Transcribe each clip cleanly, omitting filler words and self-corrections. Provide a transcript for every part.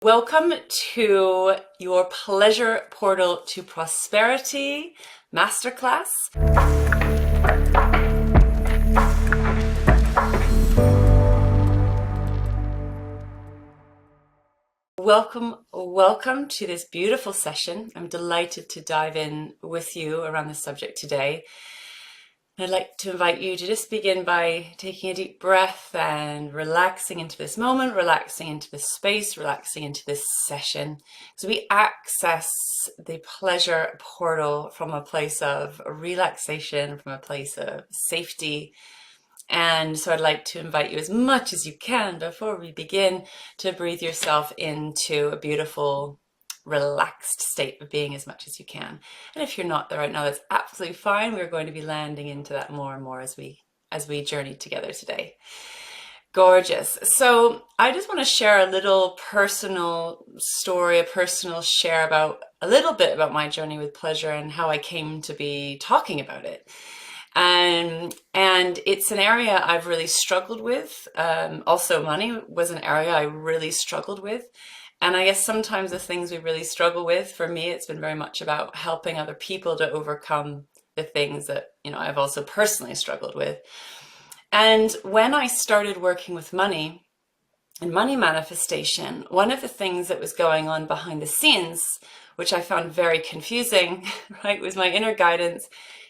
Welcome to your Pleasure Portal to Prosperity Masterclass. Welcome to this beautiful session. I'm delighted to dive in with you around this subject today. I'd like to invite you to just begin by taking a deep breath and relaxing into this moment, relaxing into this space, relaxing into this session. So we access the pleasure portal from a place of relaxation, from a place of safety. And so I'd like to invite you as much as you can before we begin to breathe yourself into a beautiful, relaxed state of being as much as you can. And if you're not there right now, that's absolutely fine. We're going to be landing into that more and more as we journey together today. Gorgeous. So I just want to share a little personal story, a personal share about a little bit about my journey with pleasure and how I came to be talking about it. And it's an area I've really struggled with. Also, money was an area I really struggled with. And I guess sometimes the things we really struggle with, for me, it's been very much about helping other people to overcome the things that, I've also personally struggled with. And when I started working with money and money manifestation, one of the things that was going on behind the scenes, which I found very confusing, right, was my inner guidance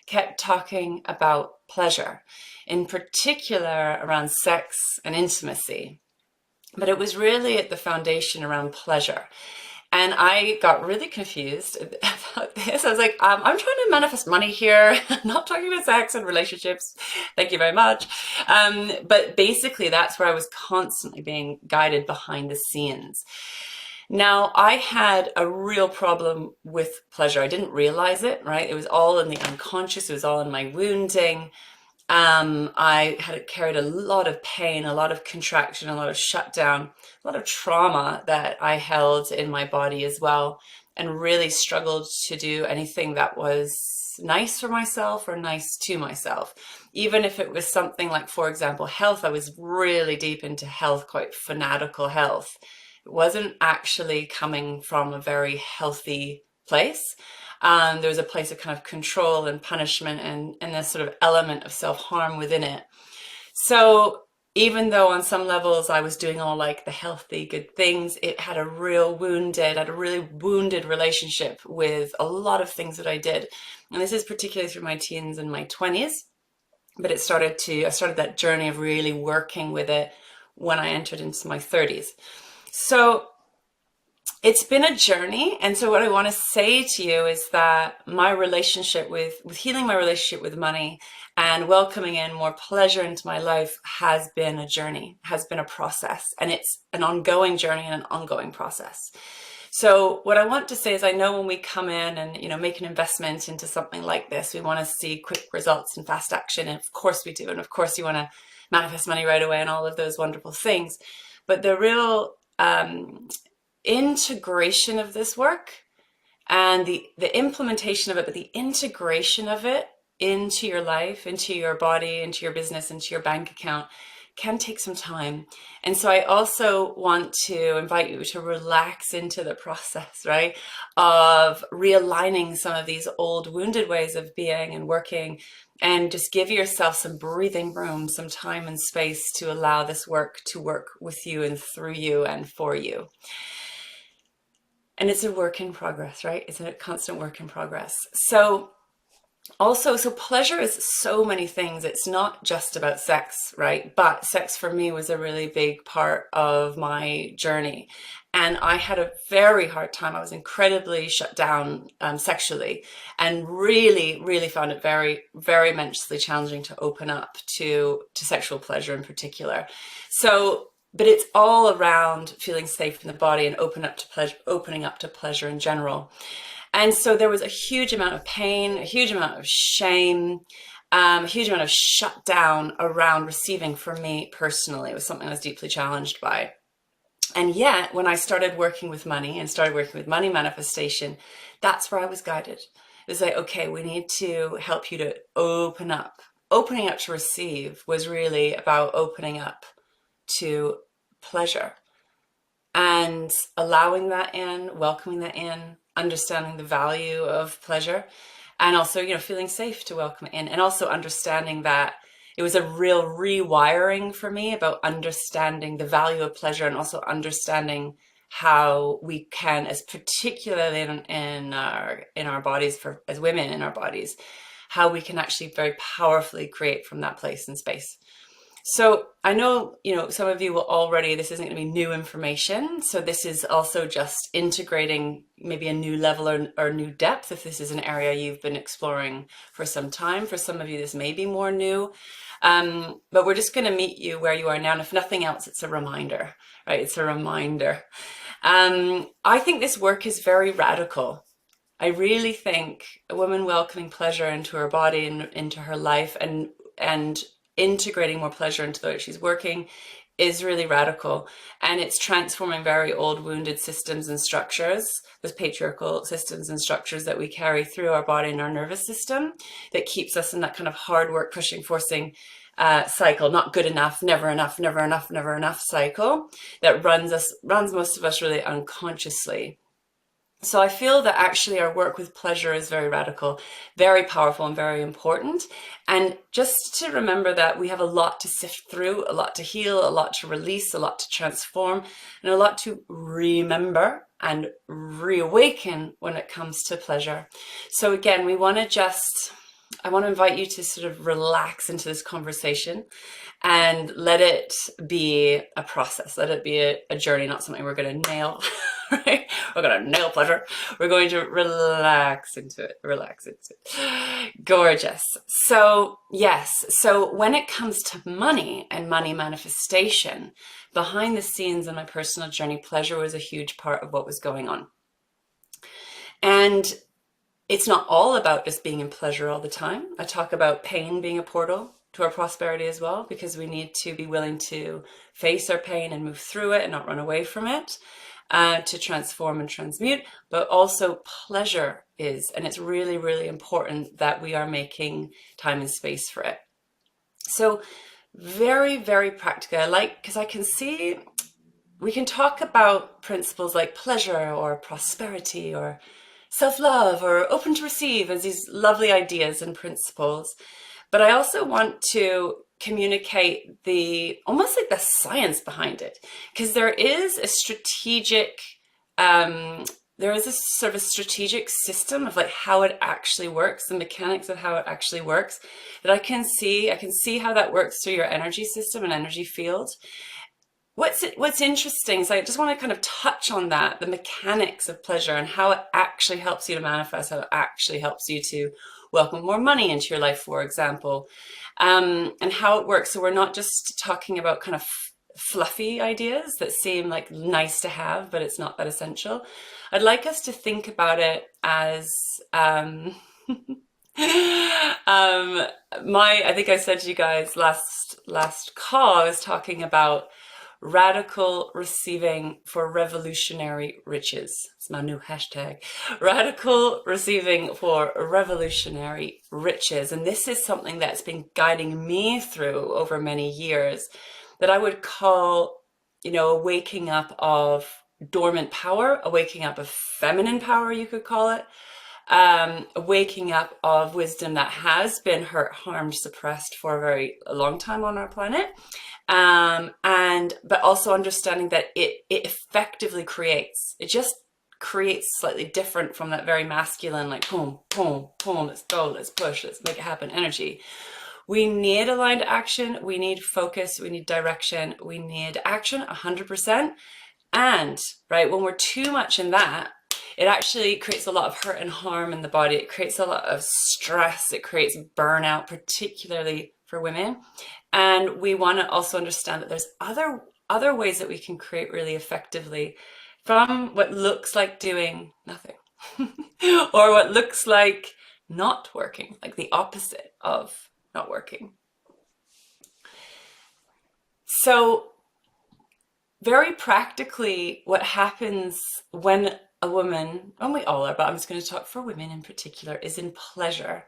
kept talking about pleasure, in particular around sex and intimacy. But it was really at the foundation around pleasure. And I got really confused about this. I was like, I'm trying to manifest money here. I'm not talking about sex and relationships. Thank you very much. But basically, that's where I was constantly being guided behind the scenes. Now, I had a real problem with pleasure. I didn't realize it, right? It was all in the unconscious. It was all in my wounding. I had carried a lot of pain, a lot of contraction, a lot of shutdown, a lot of trauma that I held in my body as well, and really struggled to do anything that was nice for myself or nice to myself. Even if it was something like, for example, health, I was really deep into health, quite fanatical health. It wasn't actually coming from a very healthy place. There was a place of kind of control and punishment and this sort of element of self-harm within it. So even though on some levels I was doing all like the healthy, good things, it had a really wounded relationship with a lot of things that I did. And this is particularly through my teens and my 20s. But I started that journey of really working with it when I entered into my 30s. So it's been a journey. And so what I want to say to you is that my relationship with healing my relationship with money and welcoming in more pleasure into my life has been a journey, has been a process. And it's an ongoing journey and an ongoing process. So what I want to say is I know when we come in and, make an investment into something like this, we want to see quick results and fast action. And of course we do. And of course you want to manifest money right away and all of those wonderful things. But the real integration of this work and the implementation of it, but the integration of it into your life, into your body, into your business, into your bank account can take some time. And so I also want to invite you to relax into the process, right, of realigning some of these old wounded ways of being and working, and just give yourself some breathing room, some time and space to allow this work to work with you and through you and for you. And it's a work in progress, right? It's a constant work in progress. So pleasure is so many things. It's not just about sex, right? But sex for me was a really big part of my journey. And I had a very hard time. I was incredibly shut down sexually, and really, really found it very, very mentally challenging to open up to sexual pleasure in particular. But it's all around feeling safe in the body and opening up to pleasure in general. And so there was a huge amount of pain, a huge amount of shame, a huge amount of shutdown around receiving for me personally. It was something I was deeply challenged by. And yet, when I started working with money and started working with money manifestation, that's where I was guided. It was like, okay, we need to help you to open up. Opening up to receive was really about opening up to pleasure. and allowing that in, welcoming that in, understanding the value of pleasure, and also, feeling safe to welcome it in, and also understanding that it was a real rewiring for me about understanding the value of pleasure, and also understanding how we can, as particularly in our bodies, for as women in our bodies, how we can actually very powerfully create from that place and space. So I know, some of you will already, this isn't going to be new information. So this is also just integrating maybe a new level or new depth if this is an area you've been exploring for some time. For some of you, this may be more new. But we're just going to meet you where you are now. And if nothing else, it's a reminder, right? It's a reminder. I think this work is very radical. I really think a woman welcoming pleasure into her body and into her life, and integrating more pleasure into the way she's working, is really radical. And it's transforming very old wounded systems and structures, those patriarchal systems and structures that we carry through our body and our nervous system, that keeps us in that kind of hard work, pushing, forcing cycle, not good enough, never enough, never enough, never enough cycle that runs most of us really unconsciously. So I feel that actually our work with pleasure is very radical, very powerful, and very important. And just to remember that we have a lot to sift through, a lot to heal, a lot to release, a lot to transform, and a lot to remember and reawaken when it comes to pleasure. So again, I want to invite you to sort of relax into this conversation and let it be a process. Let it be a journey, not something we're going to nail, right? We're going to nail pleasure. We're going to relax into it, Gorgeous. So yes, so when it comes to money and money manifestation, behind the scenes in my personal journey, pleasure was a huge part of what was going on. And it's not all about just being in pleasure all the time. I talk about pain being a portal to our prosperity as well, because we need to be willing to face our pain and move through it and not run away from it, to transform and transmute. But also pleasure is, and it's really, really important that we are making time and space for it. So very, very practical. Because I can see we can talk about principles like pleasure or prosperity or self-love or open to receive as these lovely ideas and principles. But I also want to communicate almost like the science behind it, because there is a strategic, there is a sort of a strategic system of like how it actually works, the mechanics of how it actually works, that I can see how that works through your energy system and energy field. What's interesting is I just want to kind of touch on that, the mechanics of pleasure and how it actually helps you to manifest, how it actually helps you to welcome more money into your life, for example, and how it works. So we're not just talking about kind of fluffy ideas that seem like nice to have, but it's not that essential. I'd like us to think about it as I think I said to you guys last call, I was talking about radical receiving for revolutionary riches. It's my new hashtag. Radical receiving for revolutionary riches. And this is something that's been guiding me through over many years, that I would call, a waking up of dormant power, a waking up of feminine power, you could call it. A waking up of wisdom that has been hurt, harmed, suppressed for a very long time on our planet. But also understanding that it effectively creates, it just creates slightly different from that very masculine, like boom, boom, boom, let's go, let's push, let's make it happen energy. We need aligned action, we need focus, we need direction, we need action 100%. And right, when we're too much in that, it actually creates a lot of hurt and harm in the body. It creates a lot of stress. It creates burnout, particularly for women. And we want to also understand that there's other ways that we can create really effectively from what looks like doing nothing or what looks like not working, like the opposite of not working. So very practically, what happens when a woman, and we all are, but I'm just going to talk for women in particular, is in pleasure.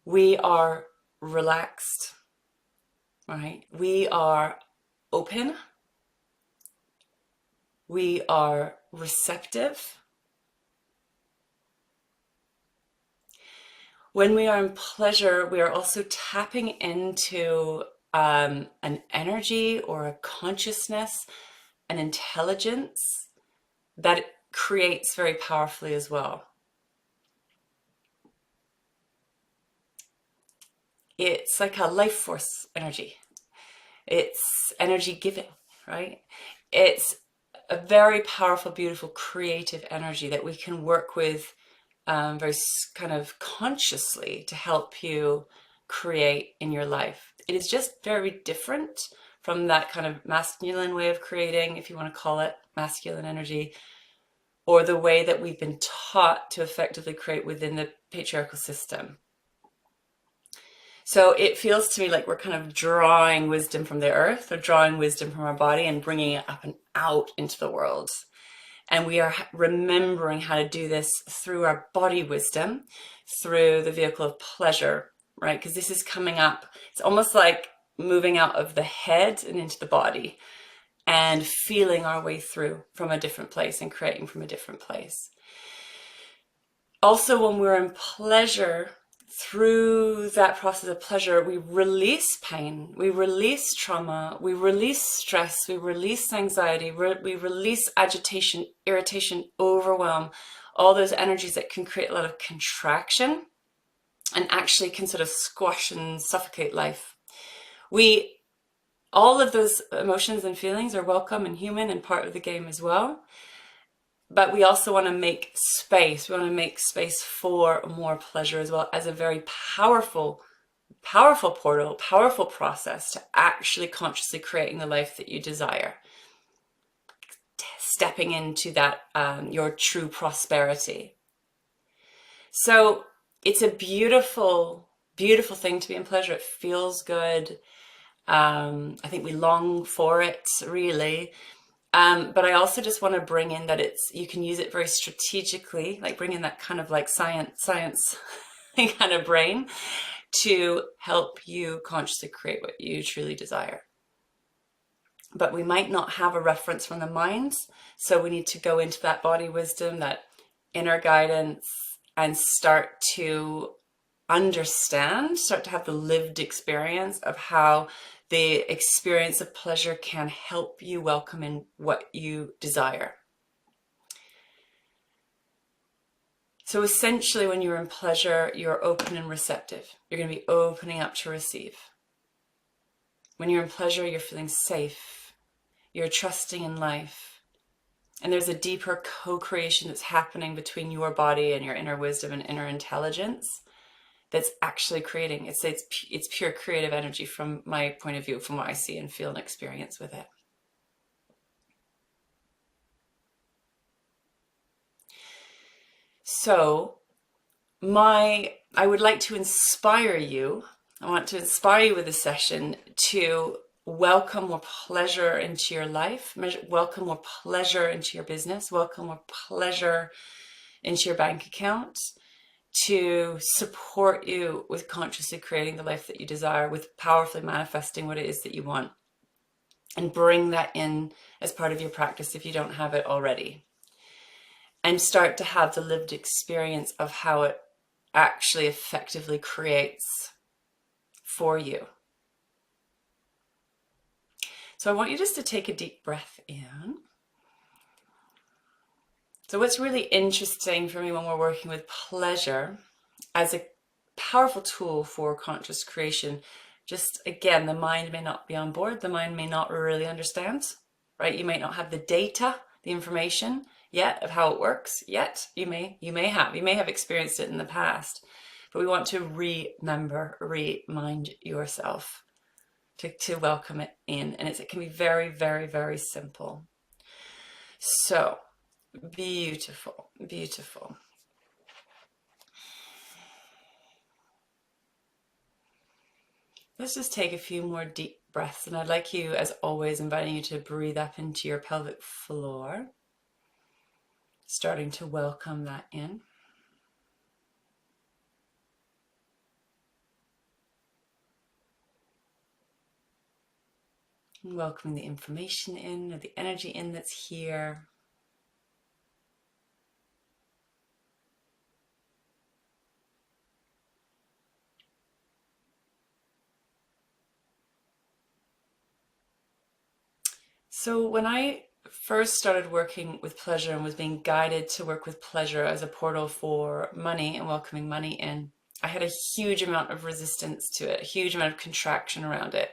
We are relaxed, right? We are open. We are receptive. When we are in pleasure, we are also tapping into an energy or a consciousness, an intelligence that creates very powerfully as well. It's like a life force energy. It's energy giving, right? It's a very powerful, beautiful, creative energy that we can work with very kind of consciously to help you create in your life. It is just very different from that kind of masculine way of creating, if you want to call it masculine energy, or the way that we've been taught to effectively create within the patriarchal system. So it feels to me like we're kind of drawing wisdom from the earth, or drawing wisdom from our body and bringing it up and out into the world. And we are remembering how to do this through our body wisdom, through the vehicle of pleasure, right? Because this is coming up. It's almost like moving out of the head and into the body and feeling our way through from a different place and creating from a different place. Also, when we're in pleasure, through that process of pleasure, we release pain, we release trauma, we release stress, we release anxiety, we release agitation, irritation, overwhelm, all those energies that can create a lot of contraction and actually can sort of squash and suffocate life. All of those emotions and feelings are welcome and human and part of the game as well. But we also want to make space. We want to make space for more pleasure as well, as a very powerful portal, powerful process to actually consciously creating the life that you desire. Stepping into that, your true prosperity. So it's a beautiful, beautiful thing to be in pleasure. It feels good. I think we long for it, really. But I also just want to bring in that you can use it very strategically, like bring in that kind of like science kind of brain to help you consciously create what you truly desire. But we might not have a reference from the mind, so we need to go into that body wisdom, that inner guidance, and start to understand, start to have the lived experience of how the experience of pleasure can help you welcome in what you desire. So essentially, when you're in pleasure, you're open and receptive. You're going to be opening up to receive. When you're in pleasure, you're feeling safe. You're trusting in life. And there's a deeper co-creation that's happening between your body and your inner wisdom and inner intelligence that's actually creating. It's pure creative energy from my point of view, from what I see and feel and experience with it. So I would like to inspire you. I want to inspire you with this session to welcome more pleasure into your life, welcome more pleasure into your business, welcome more pleasure into your bank account, to support you with consciously creating the life that you desire, with powerfully manifesting what it is that you want, and bring that in as part of your practice if you don't have it already, and start to have the lived experience of how it actually effectively creates for you. So I want you just to take a deep breath in. So what's really interesting for me when we're working with pleasure as a powerful tool for conscious creation, just again, the mind may not be on board, the mind may not really understand, right? You might not have the data, the information yet of how it works yet. You may have experienced it in the past, but we want to remind yourself to welcome it in. And it can be very, very, very simple. So beautiful, beautiful. Let's just take a few more deep breaths. And I'd like you, as always, inviting you to breathe up into your pelvic floor, starting to welcome that in. welcoming the information in, or the energy in that's here. So when I first started working with pleasure and was being guided to work with pleasure as a portal for money and welcoming money in, I had a huge amount of resistance to it, a huge amount of contraction around it,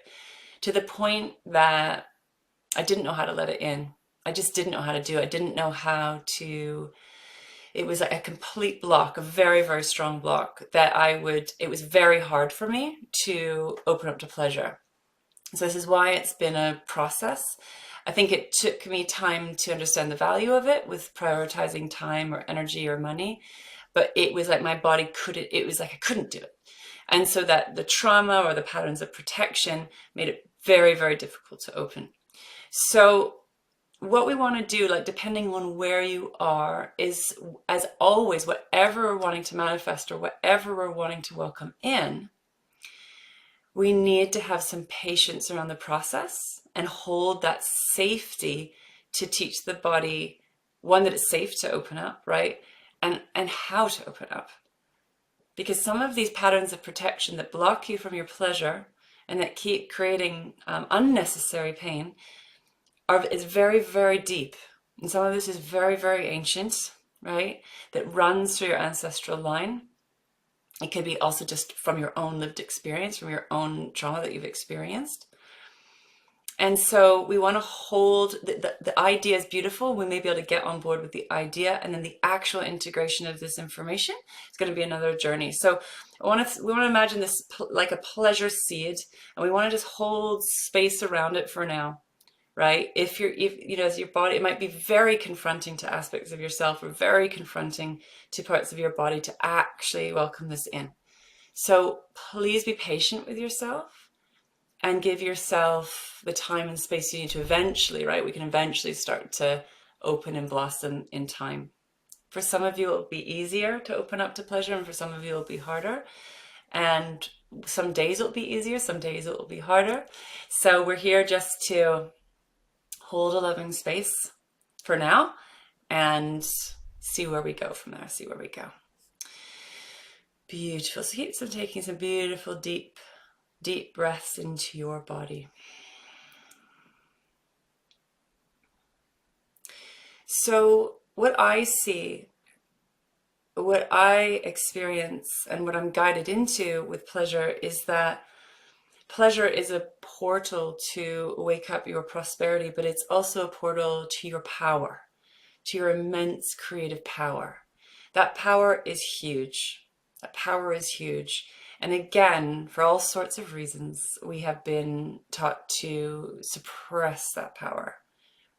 to the point that I didn't know how to let it in. I just didn't know how to do it. I didn't know how to, it was like a complete block, a very, very strong block that it was very hard for me to open up to pleasure. So this is why it's been a process. I think it took me time to understand the value of it with prioritizing time or energy or money, but it was like my body couldn't, it was like I couldn't do it. And so that the trauma or the patterns of protection made it very, very difficult to open. So what we want to do, like depending on where you are, is as always, whatever we're wanting to manifest or whatever we're wanting to welcome in, we need to have some patience around the process and hold that safety to teach the body, one, that it's safe to open up, right? And how to open up. Because some of these patterns of protection that block you from your pleasure and that keep creating unnecessary pain is very, very deep. And some of this is very, very ancient, right? That runs through your ancestral line. It could be also just from your own lived experience, from your own trauma that you've experienced. And so we want to hold, the idea is beautiful. We may be able to get on board with the idea, and then the actual integration of this information is going to be another journey. So we want to imagine this like a pleasure seed, and we want to just hold space around it for now. Right? If you know, as your body, it might be very confronting to aspects of yourself or very confronting to parts of your body to actually welcome this in. So please be patient with yourself and give yourself the time and space you need to eventually, right? We can eventually start to open and blossom in time. For some of you, it'll be easier to open up to pleasure, and for some of you, it'll be harder. And some days it'll be easier, some days it will be harder. So we're here just to hold a loving space for now and see where we go from there, see where we go. Beautiful. So keep taking some beautiful, deep, deep breaths into your body. So what I see, what I experience, and what I'm guided into with pleasure is that pleasure is a portal to wake up your prosperity, but it's also a portal to your power, to your immense creative power. That power is huge. That power is huge. And again, for all sorts of reasons, we have been taught to suppress that power,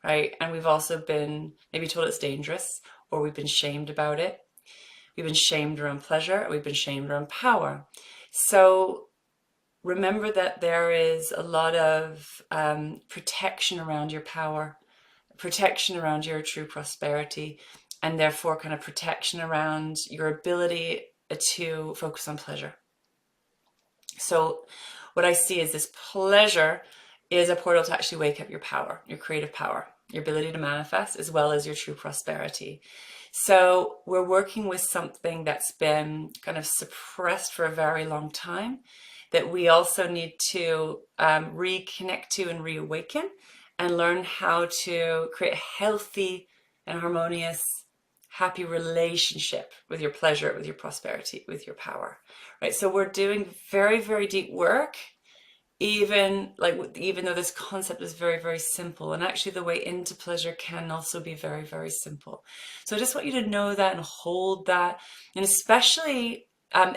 right? And we've also been maybe told it's dangerous, or we've been shamed about it. We've been shamed around pleasure, we've been shamed around power. So remember that there is a lot of protection around your power, protection around your true prosperity, and therefore kind of protection around your ability to focus on pleasure. So what I see is this pleasure is a portal to actually wake up your power, your creative power, your ability to manifest, as well as your true prosperity. So we're working with something that's been kind of suppressed for a very long time, that we also need to reconnect to and reawaken and learn how to create a healthy and harmonious, happy relationship with your pleasure, with your prosperity, with your power, right? So we're doing very, very deep work, even though this concept is very, very simple. And actually the way into pleasure can also be very, very simple. So I just want you to know that and hold that. And especially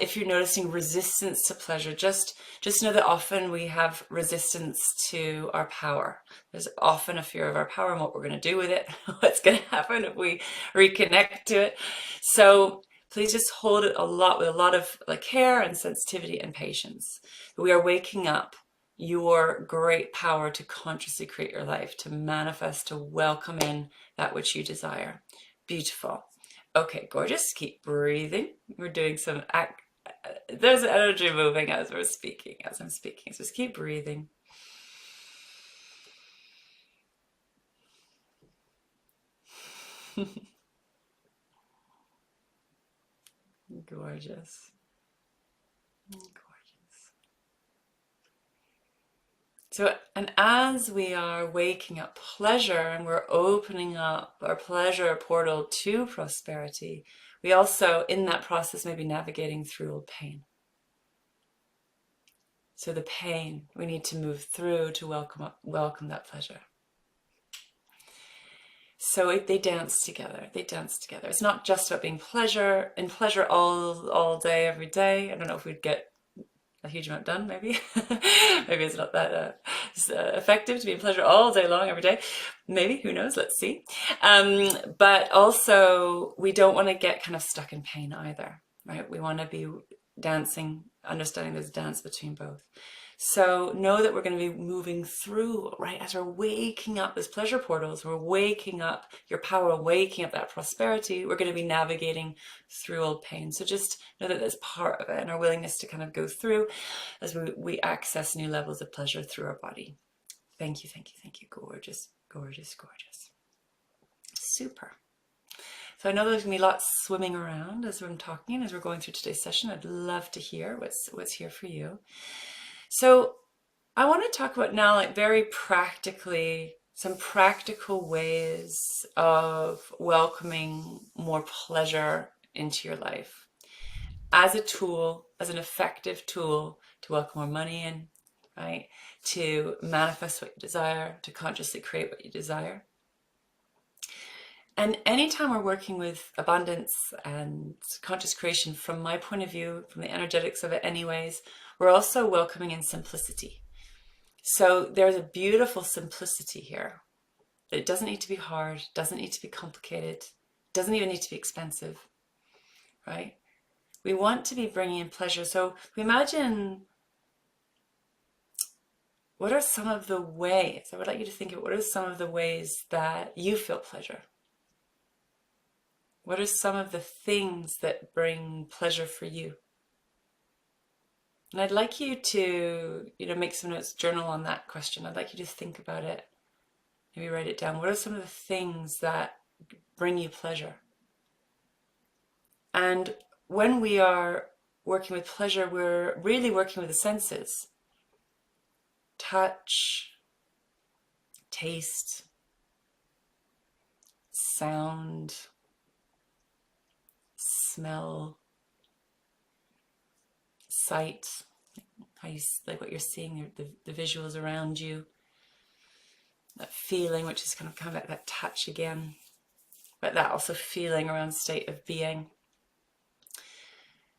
if you're noticing resistance to pleasure, just know that often we have resistance to our power. There's often a fear of our power and what we're going to do with it, what's going to happen if we reconnect to it. So please just hold it with a lot of care and sensitivity and patience. We are waking up your great power to consciously create your life, to manifest, to welcome in that which you desire. Beautiful. Okay, gorgeous. Keep breathing. We're doing some there's energy moving as I'm speaking. So just keep breathing. Gorgeous. Gorgeous. So, and as we are waking up pleasure and we're opening up our pleasure portal to prosperity, we also, in that process, may be navigating through old pain. So the pain we need to move through to welcome that pleasure. So they dance together. They dance together. It's not just about being in pleasure all day, every day. I don't know if we'd get a huge amount done, maybe. Maybe it's not that effective to be in pleasure all day long, every day. Maybe, who knows? Let's see. But also, we don't want to get kind of stuck in pain either, right? We want to be dancing, understanding there's a dance between both. So know that we're going to be moving through, right? As we're waking up those pleasure portals, we're waking up your power, waking up that prosperity, we're going to be navigating through old pain. So just know that that's part of it, and our willingness to kind of go through as we access new levels of pleasure through our body. Thank you, thank you, thank you. Gorgeous, gorgeous, gorgeous. Super. So I know there's going to be lots swimming around as I'm talking, as we're going through today's session. I'd love to hear what's here for you. So I want to talk about now, like very practically, some practical ways of welcoming more pleasure into your life as a tool, as an effective tool to welcome more money in, right? To manifest what you desire, to consciously create what you desire. And anytime we're working with abundance and conscious creation, from my point of view, from the energetics of it anyways, we're also welcoming in simplicity. So there's a beautiful simplicity here. It doesn't need to be hard, doesn't need to be complicated, doesn't even need to be expensive, right? We want to be bringing in pleasure. So we imagine, what are some of the ways, I would like you to think of what are some of the ways that you feel pleasure? What are some of the things that bring pleasure for you? And I'd like you to, make some notes, journal on that question. I'd like you to think about it. Maybe write it down. What are some of the things that bring you pleasure? And when we are working with pleasure, we're really working with the senses. Touch, taste, sound, smell, sight, how you, like what you're seeing, the visuals around you, that feeling, which is kind of like that touch again, but that also feeling around state of being.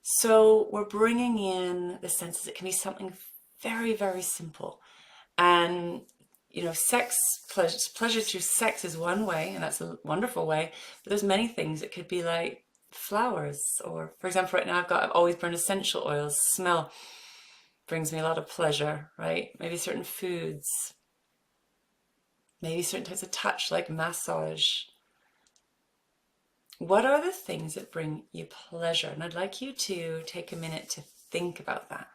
So we're bringing in the senses. It can be something very, very simple. And, sex, pleasure through sex is one way, and that's a wonderful way, but there's many things. It could be like flowers, or for example, right now I've always burned essential oils. Smell brings me a lot of pleasure, right? Maybe certain foods, maybe certain types of touch, like massage. What are the things that bring you pleasure? And I'd like you to take a minute to think about that.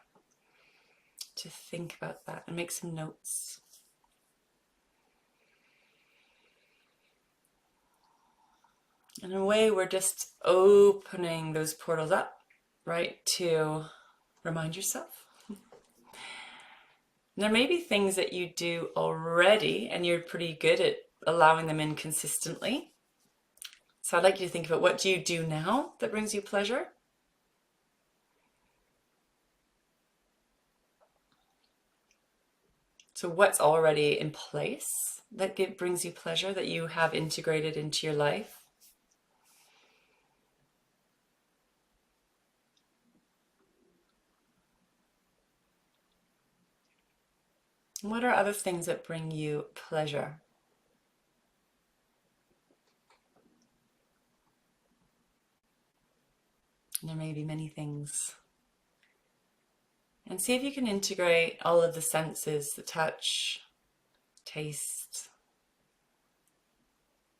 And make some notes. In a way, we're just opening those portals up, right, to remind yourself. There may be things that you do already and you're pretty good at allowing them in consistently. So I'd like you to think about, what do you do now that brings you pleasure? So what's already in place that brings you pleasure, that you have integrated into your life? And what are other things that bring you pleasure? And there may be many things. And see if you can integrate all of the senses, the touch, taste,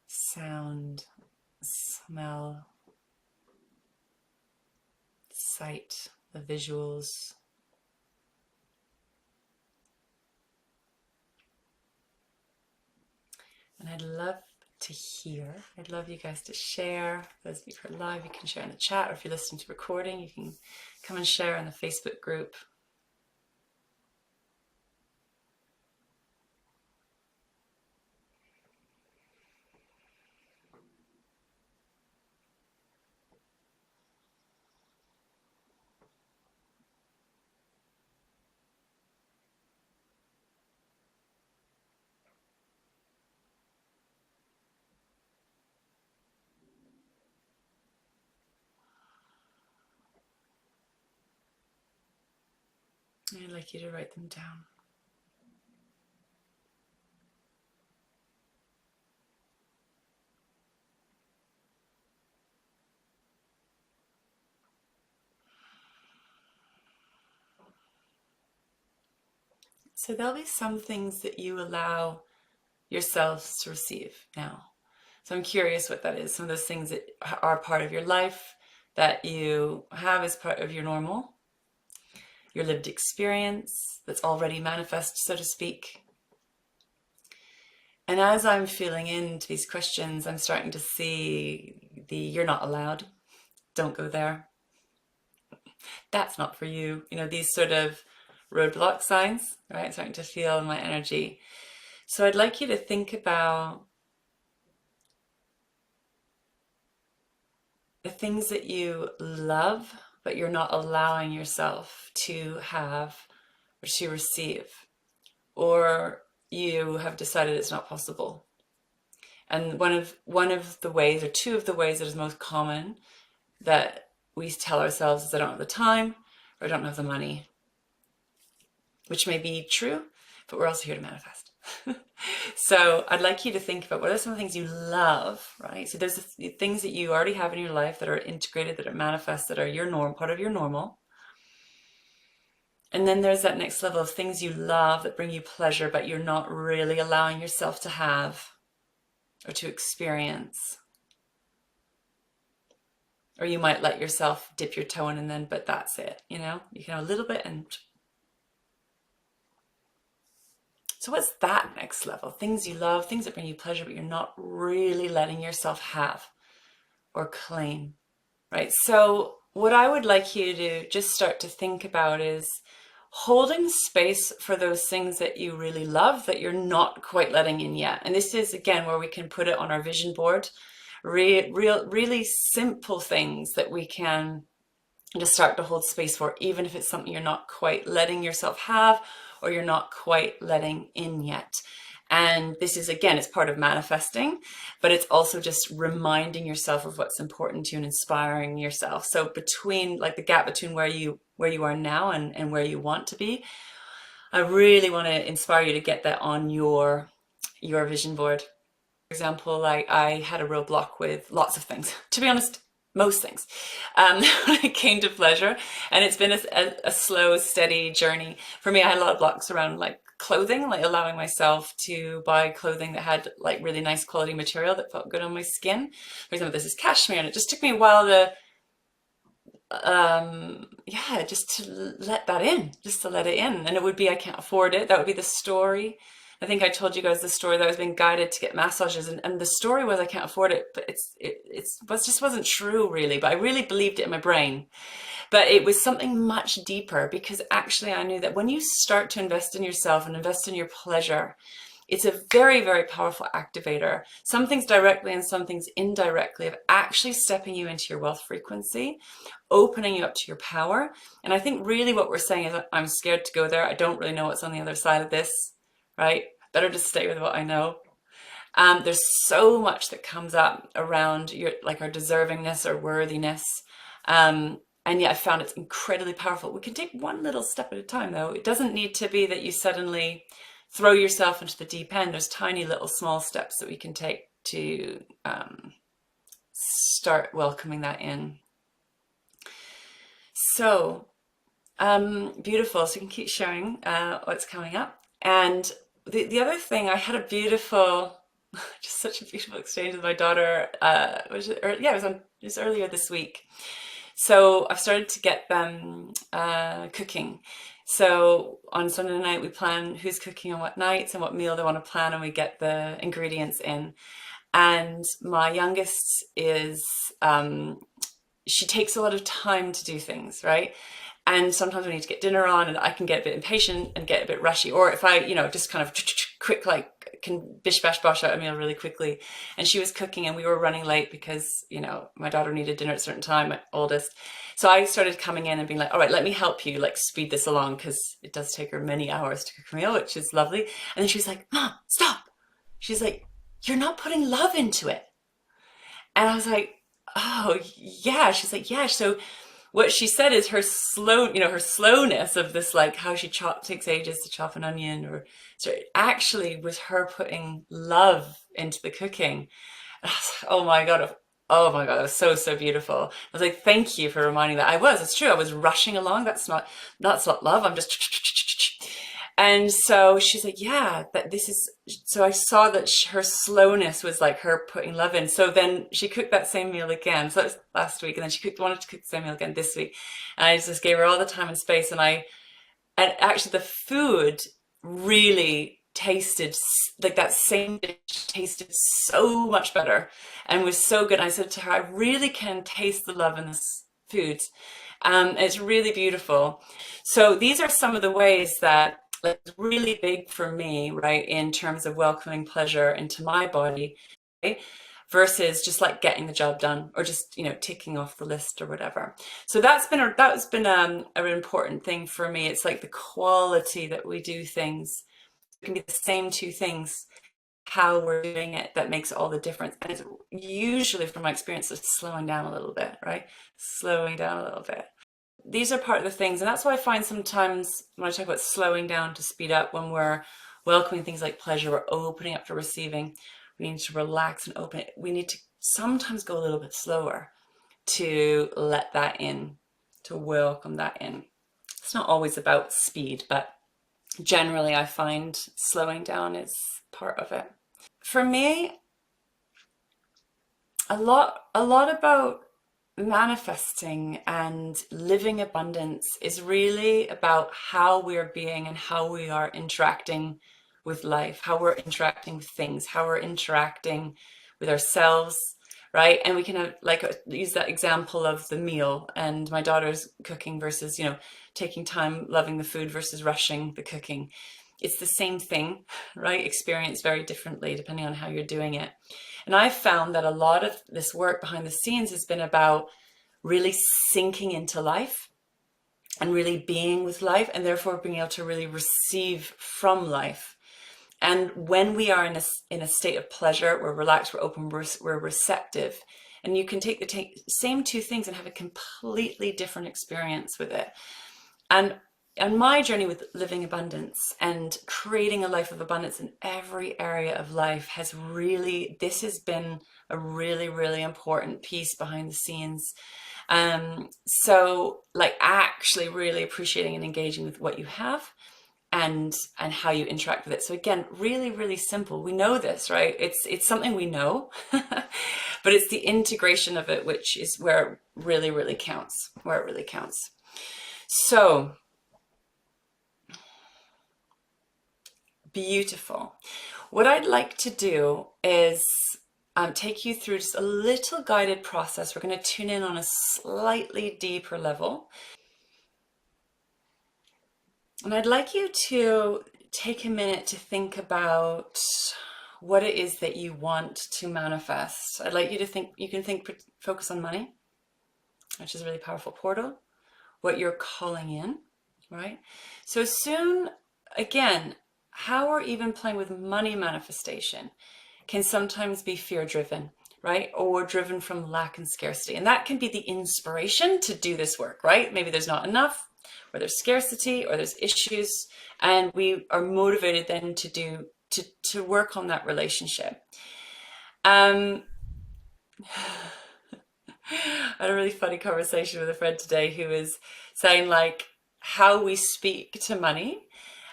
sound, smell, sight, the visuals. And I'd love to hear. I'd love you guys to share. Those of you who are live, you can share in the chat, or if you're listening to recording, you can come and share in the Facebook group. I'd like you to write them down. So there'll be some things that you allow yourselves to receive now. So I'm curious what that is. Some of those things that are part of your life, that you have as part of your normal, your lived experience that's already manifest, so to speak. And as I'm feeling into these questions, I'm starting to see the "you're not allowed," "don't go there," "that's not for you," these sort of roadblock signs, right? Starting to feel my energy. So I'd like you to think about the things that you love, but you're not allowing yourself to have or to receive, or you have decided it's not possible. And one of the ways, or two of the ways that is most common that we tell ourselves is "I don't have the time," or "I don't have the money," which may be true, but we're also here to manifest. So I'd like you to think about what are some of the things you love, right? So there's the things that you already have in your life that are integrated, that are manifest, that are your norm, part of your normal. And then there's that next level of things you love that bring you pleasure, but you're not really allowing yourself to have or to experience. Or you might let yourself dip your toe in and then, but that's it, you can have a little bit and... So what's that next level? Things you love, things that bring you pleasure, but you're not really letting yourself have or claim, right? So what I would like you to just start to think about is holding space for those things that you really love that you're not quite letting in yet. And this is, again, where we can put it on our vision board. Really simple things that we can just start to hold space for, even if it's something you're not quite letting yourself have or you're not quite letting in yet. And this is, again, it's part of manifesting, but it's also just reminding yourself of what's important to you and inspiring yourself. So between, like, the gap between where you are now and where you want to be, I really want to inspire you to get that on your vision board. For example, like, I had a real block with lots of things, to be honest, most things, when it came to pleasure. And it's been a slow, steady journey. For me, I had a lot of blocks around, like, clothing, like allowing myself to buy clothing that had, like, really nice quality material that felt good on my skin. For example, this is cashmere, and it just took me a while to, just to let that in, just to let it in. And it would be, I can't afford it. That would be the story. I think I told you guys the story that I was being guided to get massages, and the story was I can't afford it, but it just wasn't true, really. But I really believed it in my brain. But it was something much deeper, because actually I knew that when you start to invest in yourself and invest in your pleasure, it's a very, very powerful activator. Some things directly and some things indirectly of actually stepping you into your wealth frequency, opening you up to your power. And I think really what we're saying is, I'm scared to go there. I don't really know what's on the other side of this, right? Better just stay with what I know. There's so much that comes up around our deservingness or worthiness. And yet I found it's incredibly powerful. We can take one little step at a time, though. It doesn't need to be that you suddenly throw yourself into the deep end. There's tiny little small steps that we can take to start welcoming that in. So beautiful. So you can keep sharing what's coming up. And the other thing, I had a beautiful, just such a beautiful exchange with my daughter. It was earlier this week. So I've started to get them cooking. So on Sunday night, we plan who's cooking on what nights and what meal they want to plan, and we get the ingredients in. And my youngest is, she takes a lot of time to do things, right? And sometimes we need to get dinner on, and I can get a bit impatient and get a bit rushy. Or if I, just kind of quick, like can bish bash bosh out a meal really quickly. And she was cooking and we were running late because, my daughter needed dinner at a certain time, my oldest. So I started coming in and being like, all right, let me help you like speed this along, because it does take her many hours to cook a meal, which is lovely. And then she's like, Mom, stop. She's like, you're not putting love into it. And I was like, oh, yeah. She's like, yeah. So what she said is her her slowness of this, like how she takes ages to chop an onion, or so it actually was her putting love into the cooking. And I was like, oh my God, it was so, so beautiful. I was like, thank you for reminding that. It's true. I was rushing along. That's not love. I'm just, and so she's like, yeah, but this is, so I saw that her slowness was like her putting love in. So then she cooked that same meal again. So that was last week. And then wanted to cook the same meal again this week. And I just gave her all the time and space. And actually the food really tasted like that same dish tasted so much better and was so good. I said to her, I really can taste the love in this food. It's really beautiful. So these are some of the ways that, like, it's really big for me, right, in terms of welcoming pleasure into my body, right? Versus just like getting the job done, or just ticking off the list or whatever. So that's been an important thing for me. It's like the quality that we do things. It can be the same two things, how we're doing it, that makes all the difference. And it's usually, from my experience, it's slowing down a little bit, right? Slowing down a little bit. These are part of the things, and that's why I find sometimes when I talk about slowing down to speed up, when we're welcoming things like pleasure, we're opening up to receiving, we need to relax and open it. We need to sometimes go a little bit slower to let that in, to welcome that in. It's not always about speed, but generally I find slowing down is part of it. For me, a lot about manifesting and living abundance is really about how we're being and how we are interacting with life, how we're interacting with things, how we're interacting with ourselves, right? And we can have, like, use that example of the meal and my daughter's cooking versus, taking time, loving the food versus rushing the cooking. It's the same thing, right? Experienced very differently depending on how you're doing it. And I've found that a lot of this work behind the scenes has been about really sinking into life and really being with life, and therefore being able to really receive from life. And when we are in a state of pleasure, we're relaxed, we're open, we're receptive. And you can take the same two things and have a completely different experience with it. And my journey with living abundance and creating a life of abundance in every area of life this has been a really, really important piece behind the scenes. So like actually really appreciating and engaging with what you have and how you interact with it. So again, really, really simple. We know this, right? It's something we know, but it's the integration of it, which is where it really, really counts, So beautiful. What I'd like to do is take you through just a little guided process. We're going to tune in on a slightly deeper level. And I'd like you to take a minute to think about what it is that you want to manifest. I'd like you to focus on money, which is a really powerful portal, what you're calling in, right? So soon, again, how we're even playing with money manifestation can sometimes be fear-driven, right? Or driven from lack and scarcity. And that can be the inspiration to do this work, right? Maybe there's not enough, or there's scarcity, or there's issues, and we are motivated then to work on that relationship. I had a really funny conversation with a friend today who was saying, like, how we speak to money,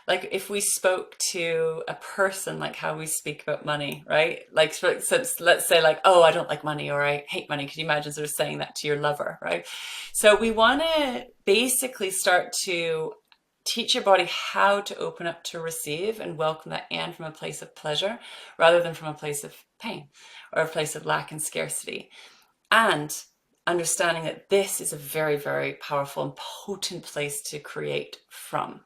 like if we spoke to a person, like how we speak about money, right? Like, so let's say like, oh, I don't like money, or I hate money. Could you imagine sort of saying that to your lover, right? So we want to basically start to teach your body how to open up to receive and welcome that in from a place of pleasure rather than from a place of pain or a place of lack and scarcity. And understanding that this is a very, very powerful and potent place to create from.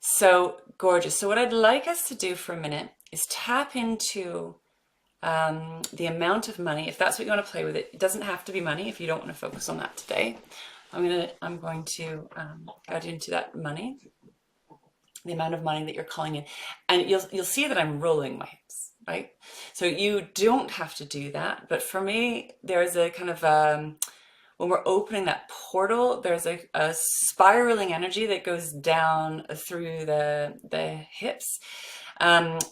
So gorgeous. So what I'd like us to do for a minute is tap into the amount of money, if that's what you want to play with. It doesn't have to be money if you don't want to focus on that today. I'm going to add into that money, the amount of money that you're calling in, and you'll see that I'm rolling my hips, right? So you don't have to do that, but for me, there's a kind of when we're opening that portal, there's a spiraling energy that goes down through the hips.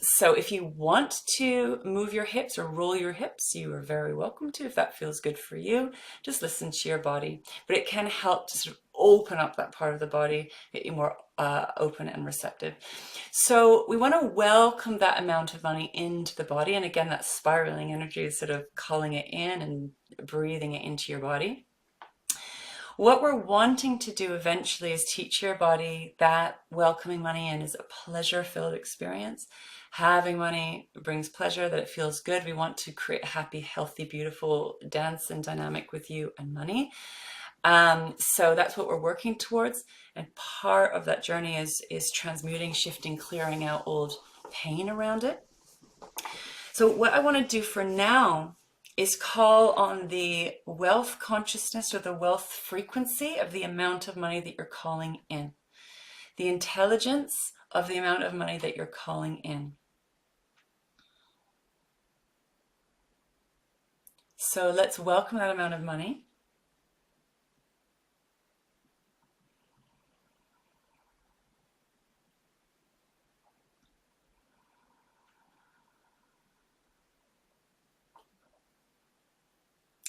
So if you want to move your hips or roll your hips, you are very welcome to. If that feels good for you, just listen to your body. But it can help to sort of open up that part of the body, get you more open and receptive. So we want to welcome that amount of money into the body. And again, that spiraling energy is sort of calling it in and breathing it into your body. What we're wanting to do eventually is teach your body that welcoming money in is a pleasure-filled experience. Having money brings pleasure, that it feels good. We want to create a happy, healthy, beautiful dance and dynamic with you and money. So that's what we're working towards. And part of that journey is transmuting, shifting, clearing out old pain around it. So what I want to do for now is call on the wealth consciousness or the wealth frequency of the amount of money that you're calling in. The intelligence of the amount of money that you're calling in. So let's welcome that amount of money.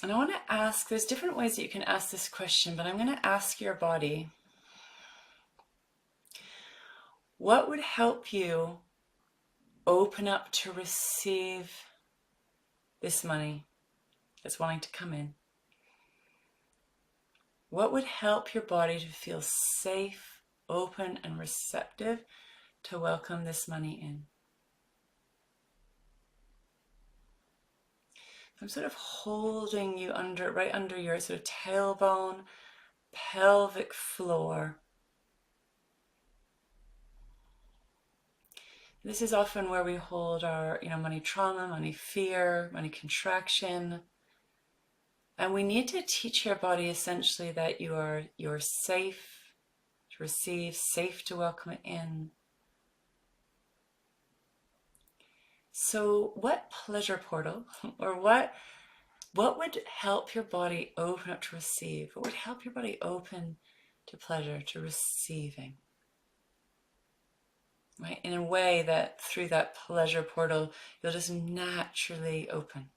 And I want to ask, there's different ways that you can ask this question, but I'm going to ask your body, what would help you open up to receive this money that's wanting to come in? What would help your body to feel safe, open, and receptive to welcome this money in? I'm sort of holding you right under your sort of tailbone, pelvic floor. This is often where we hold our, money trauma, money fear, money contraction. And we need to teach your body essentially that you're safe to receive, safe to welcome it in. So what pleasure portal or what would help your body open up to receive? What would help your body open to pleasure, to receiving? Right? In a way that through that pleasure portal, you'll just naturally open,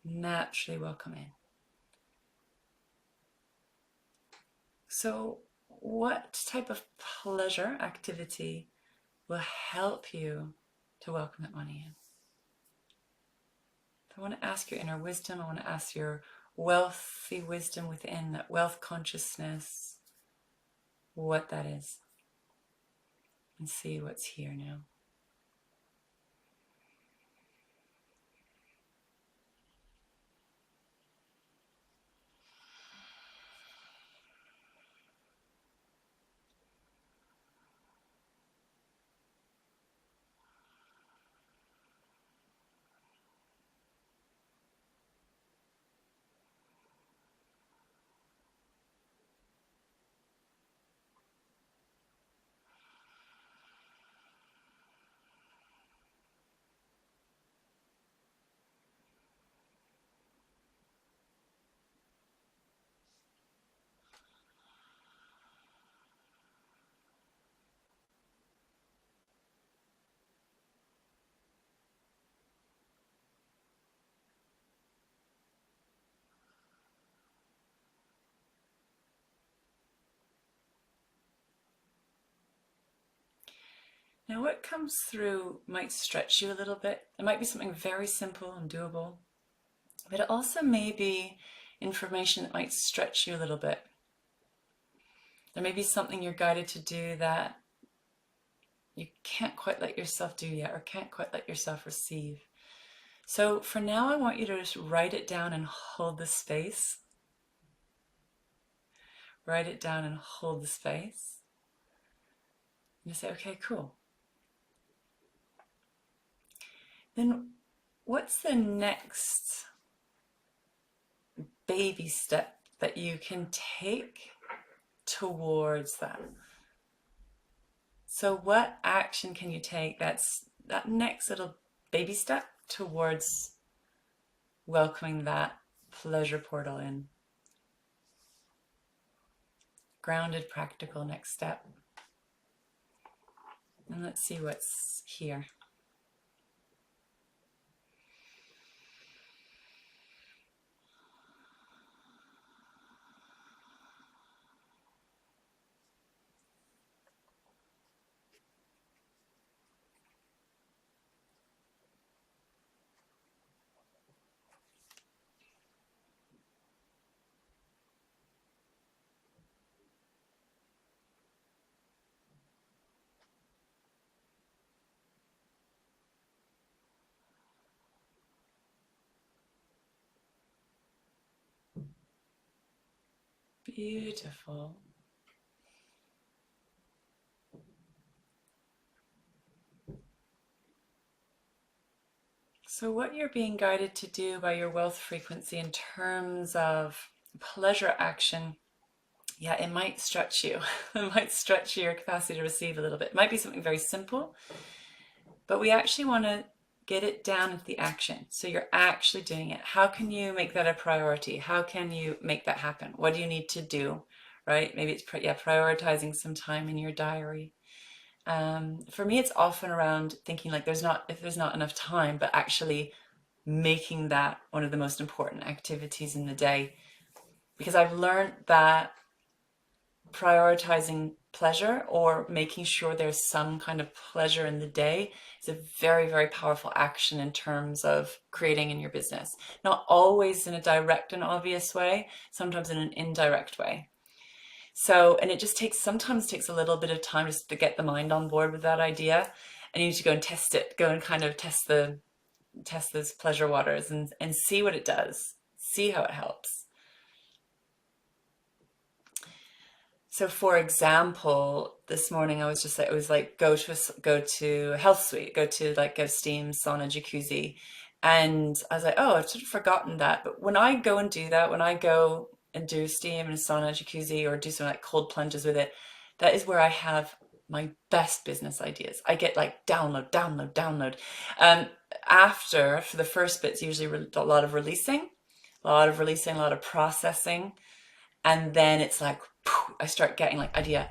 naturally welcome in. So what type of pleasure activity will help you to welcome that money in? I want to ask your inner wisdom. I want to ask your wealthy wisdom within, that wealth consciousness, what that is. And see what's here now. Now what comes through might stretch you a little bit. It might be something very simple and doable, but it also may be information that might stretch you a little bit. There may be something you're guided to do that you can't quite let yourself do yet, or can't quite let yourself receive. So for now, I want you to just write it down and hold the space. Write it down and hold the space. And you say, okay, cool. Then what's the next baby step that you can take towards that? So what action can you take that's that next little baby step towards welcoming that pleasure portal in? Grounded, practical next step. And let's see what's here. Beautiful. So what you're being guided to do by your wealth frequency in terms of pleasure action, yeah, it might stretch you. It might stretch your capacity to receive a little bit. It might be something very simple, but we actually want to get it down at the action. So you're actually doing it. How can you make that a priority? How can you make that happen? What do you need to do, right? Maybe it's prioritizing some time in your diary. For me, it's often around thinking like if there's not enough time, but actually making that one of the most important activities in the day. Because I've learned that prioritizing pleasure or making sure there's some kind of pleasure in the day is a very, very powerful action in terms of creating in your business. Not always in a direct and obvious way, sometimes in an indirect way. So, and it just sometimes takes a little bit of time just to get the mind on board with that idea. And you need to go and test it, go and kind of test those pleasure waters and see what it does, see how it helps. So for example, this morning I was just like, it was like, go to a health suite, go to like a steam sauna jacuzzi. And I was like, oh, I've sort of forgotten that. But when I go and do that, when I go and do steam and sauna jacuzzi or do some like cold plunges with it, that is where I have my best business ideas. I get like download. For the first bit's usually a lot of releasing, a lot of processing. And then it's like, I start getting like idea.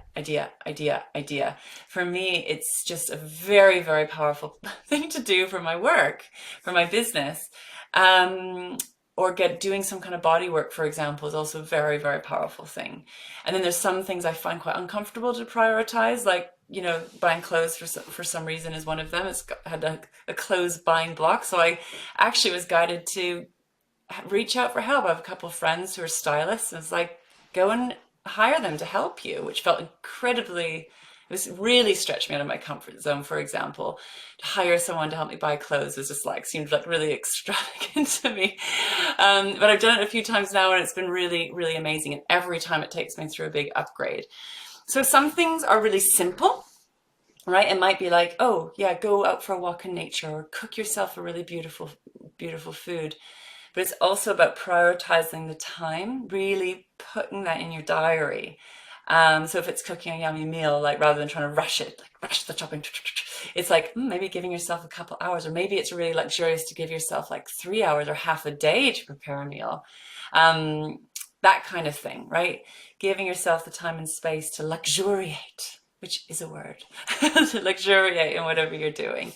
For me, it's just a very, very powerful thing to do for my work, for my business. Or doing some kind of body work, for example, is also a very, very powerful thing. And then there's some things I find quite uncomfortable to prioritize, like, you know, buying clothes for some reason is one of them. It's had a clothes buying block. So I actually was guided to reach out for help. I have a couple of friends who are stylists, and it's like, go and hire them to help you, which felt it was really stretched me out of my comfort zone. For example, to hire someone to help me buy clothes was just like, seemed like really extravagant to me. But I've done it a few times now and it's been really, really amazing. And every time it takes me through a big upgrade. So some things are really simple, right? It might be like, oh yeah, go out for a walk in nature or cook yourself a really beautiful, beautiful food. But it's also about prioritizing the time, really putting that in your diary. So if it's cooking a yummy meal, like rather than trying to rush it, like rush the chopping, it's like maybe giving yourself a couple hours, or maybe it's really luxurious to give yourself like 3 hours or half a day to prepare a meal. That kind of thing, right? Giving yourself the time and space to luxuriate, which is a word, to luxuriate in whatever you're doing.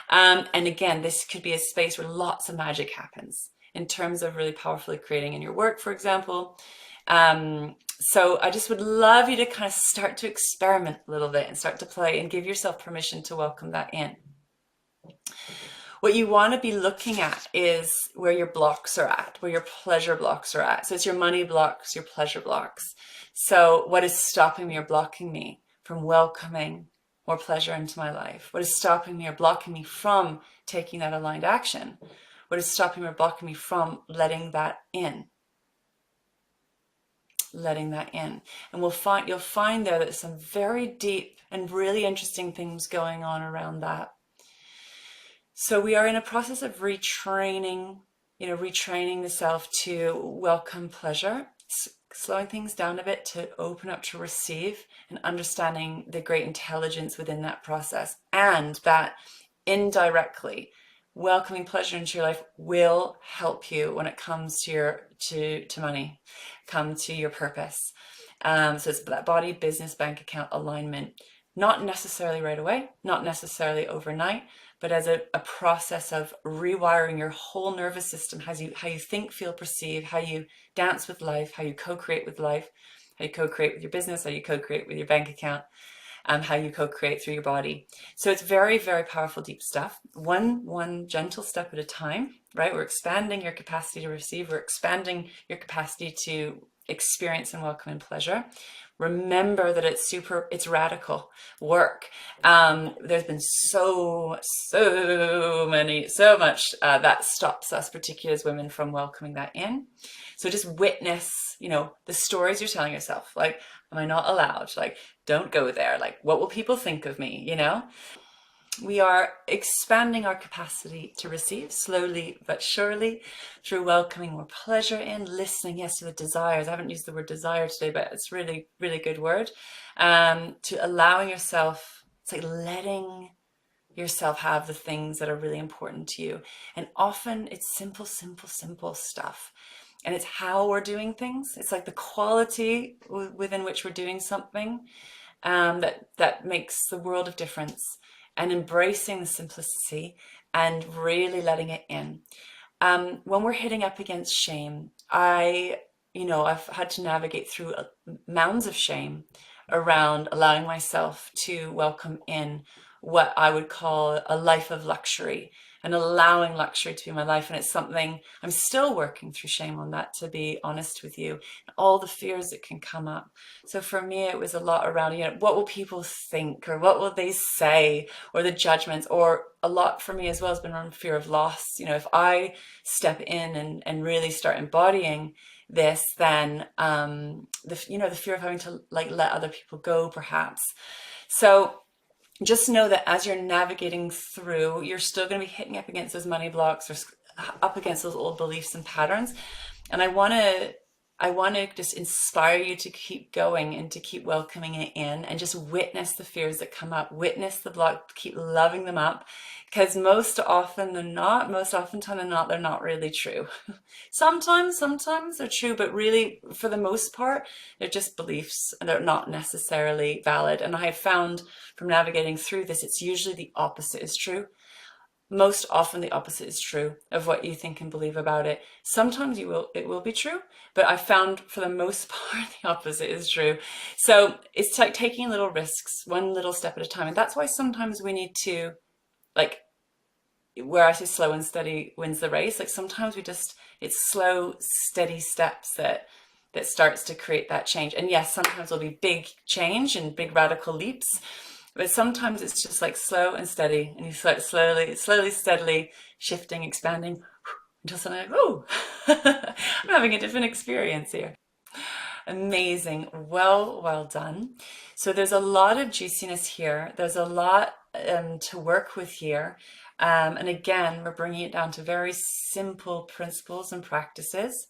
And again, this could be a space where lots of magic happens in terms of really powerfully creating in your work, for example. So I just would love you to kind of start to experiment a little bit and start to play and give yourself permission to welcome that in. what you want to be looking at is where your blocks are at, where your pleasure blocks are at. So it's your money blocks, your pleasure blocks. So what is stopping me or blocking me from welcoming more pleasure into my life? What is stopping me or blocking me from taking that aligned action? What is stopping me or blocking me from letting that in? Letting that in. And you'll find there that there's some very deep and really interesting things going on around that. So we are in a process of retraining the self to welcome pleasure, slowing things down a bit to open up to receive, and understanding the great intelligence within that process, and that indirectly welcoming pleasure into your life will help you when it comes to money, come to your purpose. So it's that body, business, bank account alignment, not necessarily right away, not necessarily overnight, but as a process of rewiring your whole nervous system, how you think, feel, perceive, how you dance with life, how you co-create with life, how you co-create with your business, how you co-create with your bank account, how you co-create through your body. So it's very, very powerful, deep stuff. One gentle step at a time, right? We're expanding your capacity to receive. We're expanding your capacity to experience and welcome in pleasure. Remember that it's radical work. There's been so much that stops us, particularly as women, from welcoming that in. So just witness, the stories you're telling yourself. Like, am I not allowed? Like, don't go there. Like, what will people think of me? We are expanding our capacity to receive slowly but surely through welcoming more pleasure in, listening, yes, to the desires. I haven't used the word desire today, but it's really, really good word. To allowing yourself, it's like letting yourself have the things that are really important to you. And often it's simple stuff. And it's how we're doing things. It's like the quality within which we're doing something that makes the world of difference. And embracing the simplicity and really letting it in. When we're hitting up against shame, I've had to navigate through mounds of shame around allowing myself to welcome in what I would call a life of luxury, and allowing luxury to be my life. And it's something I'm still working through, shame on that, to be honest with you, and all the fears that can come up. So for me, it was a lot around, what will people think, or what will they say, or the judgments, or a lot for me as well has been around fear of loss. If I step in and really start embodying this, then the fear of having to let other people go, perhaps. So just know that as you're navigating through, you're still going to be hitting up against those money blocks, or up against those old beliefs and patterns. And I want to just inspire you to keep going and to keep welcoming it in, and just witness the fears that come up, witness the block, keep loving them up, because most often than not, they're not really true. Sometimes they're true, but really, for the most part, they're just beliefs and they're not necessarily valid. And I have found from navigating through this, it's usually the opposite is true. Most often the opposite is true of what you think and believe about it. Sometimes it will be true, but I found for the most part the opposite is true. So it's like taking little risks, one little step at a time. And that's why sometimes we need to, like, where I say slow and steady wins the race, like sometimes it's slow, steady steps that starts to create that change. And yes, sometimes there'll be big change and big radical leaps, but sometimes it's just like slow and steady, and you start slowly, steadily shifting, expanding, until suddenly like, oh, I'm having a different experience here. Amazing. Well done. So there's a lot of juiciness here. There's a lot to work with here. And again, we're bringing it down to very simple principles and practices.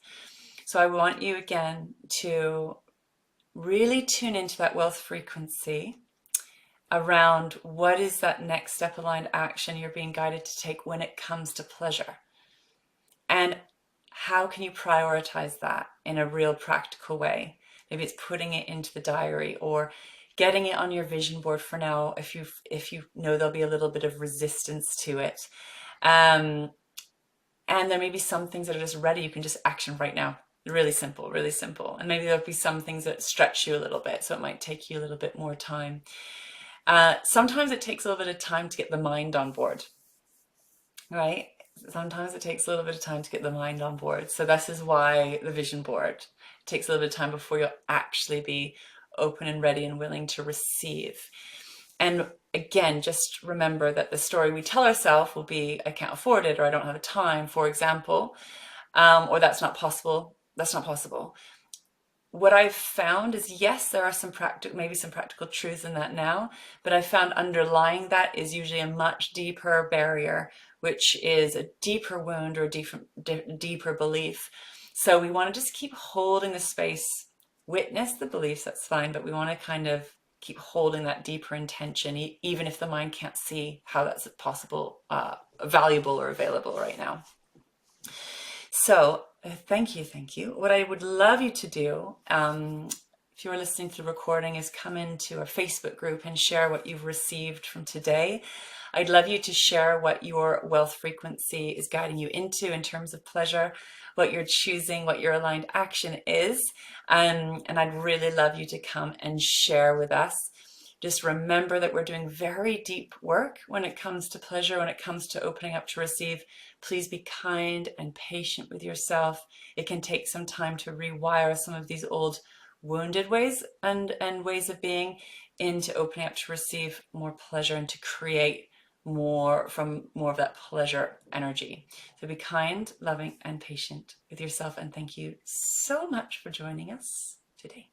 So I want you again to really tune into that wealth frequency around what is that next step aligned action you're being guided to take when it comes to pleasure. And how can you prioritize that in a real practical way? Maybe it's putting it into the diary, or getting it on your vision board for now if you know there'll be a little bit of resistance to it. And there may be some things that are just ready, you can just action right now. Really simple. And maybe there'll be some things that stretch you a little bit, so it might take you a little bit more time. Sometimes it takes a little bit of time to get the mind on board. right? Sometimes it takes a little bit of time to get the mind on board. So this is why the vision board takes a little bit of time before you'll actually be open and ready and willing to receive. And again, just remember that the story we tell ourselves will be, I can't afford it, or I don't have the time, for example, or that's not possible. That's not possible. What I've found is, yes, there are maybe some practical truths in that now, but I found underlying that is usually a much deeper barrier, which is a deeper wound or a deeper belief. So we want to just keep holding the space, witness the beliefs, that's fine, but we want to kind of keep holding that deeper intention, even if the mind can't see how that's possible, valuable or available right now. So thank you. What I would love you to do, if you're listening to the recording, is come into our Facebook group and share what you've received from today. I'd love you to share what your wealth frequency is guiding you into in terms of pleasure, what you're choosing, what your aligned action is. And I'd really love you to come and share with us. Just remember that we're doing very deep work when it comes to pleasure, when it comes to opening up to receive. Please be kind and patient with yourself. It can take some time to rewire some of these old wounded ways and ways of being into opening up to receive more pleasure and to create more of that pleasure energy. So be kind, loving, and patient with yourself. And thank you so much for joining us today.